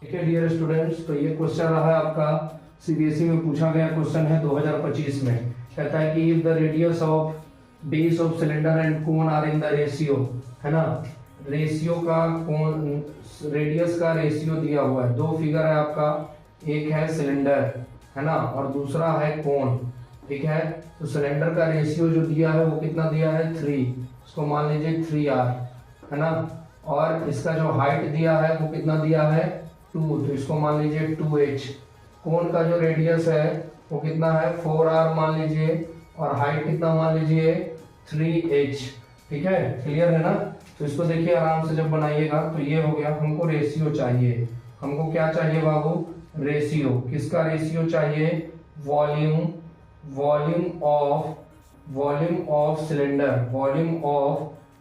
ठीक है dear students, तो ये क्वेश्चन रहा है आपका सीबीएसई में पूछा गया क्वेश्चन है 2025 में। कहता है कि if the radius of base of cylinder and cone are in the ratio, है ना, रेशियो का कोन रेडियस का रेशियो दिया हुआ है। दो फिगर है आपका, एक है सिलेंडर, है ना, और दूसरा है कोन। ठीक है, तो सिलेंडर का रेशियो जो दिया है वो कितना दिया है 3, इसको मान लीजिए 3r, है ना, और इसका जो हाइट दिया है वो कितना दिया है 2, तो इसको मान लीजिए 2h। कोन का जो रेडियस है वो कितना है 4r मान लीजिए, और हाइट कितना मान लीजिए 3h। ठीक है, क्लियर है ना। तो इसको देखिए आराम से जब बनाइएगा तो ये हो गया, हमको रेशियो चाहिए। हमको क्या चाहिए बाबू, रेशियो। किसका रेशियो चाहिए, वॉल्यूम ऑफ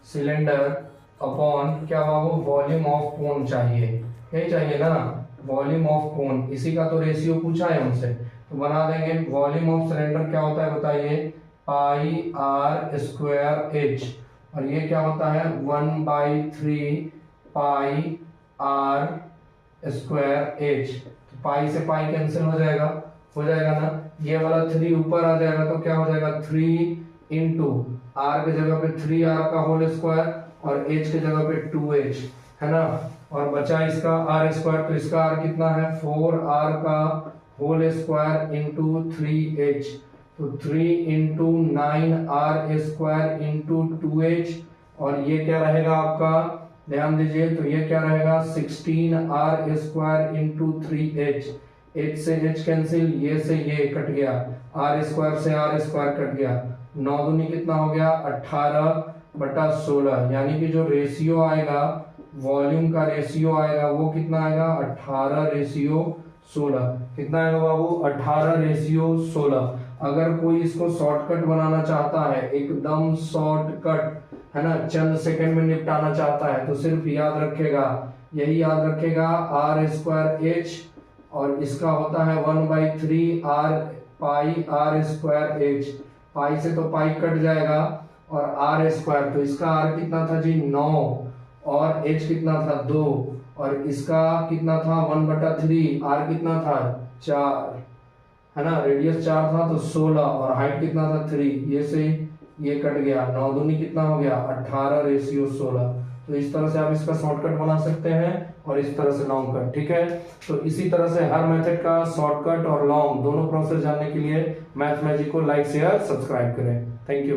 सिलेंडर अपॉन क्या बाबू, वॉल्यूम ऑफ कोन चाहिए। यही चाहिए ना, वॉल्यूम ऑफ कोन। इसी का तो रेशियो पूछा है हमसे, तो बना देंगे। वॉल्यूम ऑफ सिलेंडर क्या होता है बताइए, पाई आर स्क्वायर एच, और ये क्या होता है 1/3 पाई आर स्क्वायर एच। तो पाई से पाई कैंसिल हो जाएगा ना। ये वाला 3 ऊपर आ जाएगा तो क्या हो जाएगा 3 इंटू आर के जगह पे 3r का होल स्क्वायर और h के जगह पे 2h, है ना, और बचा इसका आर स्क्वायर। तो इसका आर कितना है 4r का होल स्क्वायर इंटू 3h, तो 3 into 9r square into 2h, और ये क्या रहेगा आपका, ध्यान दीजिए, तो ये क्या रहेगा 16r square into 3h। h से h कैंसिल, ये से ये कट गया, r स्क्वायर से r स्क्वायर कट गया, 9 दूनी कितना हो गया 18/16। यानी कि जो रेशियो आएगा, वॉल्यूम का रेशियो आएगा वो कितना आएगा 18/16। कितना आएगा बाबू 18/16। अगर कोई इसको शॉर्टकट बनाना चाहता है, एकदम शॉर्टकट, है ना, चंद सेकंड में निपटाना चाहता है, तो सिर्फ याद रखेगा, यही याद रखेगा r स्क्वायर h, और इसका होता है 1/3 r पाई r स्क्वायर h। पाई से तो पाई कट जाएगा, और r स्क्वायर, तो इसका r कितना था जी 9, और h कितना था 2, और इसका कितना था 1/3, r कितना था 4, है ना, रेडियस 4 था तो 16, और हाइट कितना था 3, ये से ये कट गया, 9 दूनी कितना हो गया 18/16। तो इस तरह से आप इसका शॉर्टकट बना सकते हैं, और इस तरह से लॉन्ग कट। ठीक है, तो इसी तरह से हर मेथड का शॉर्टकट और लॉन्ग दोनों प्रोसेस जानने के लिए मैथ मैजिक को लाइक शेयर सब्सक्राइब करें। Thank you.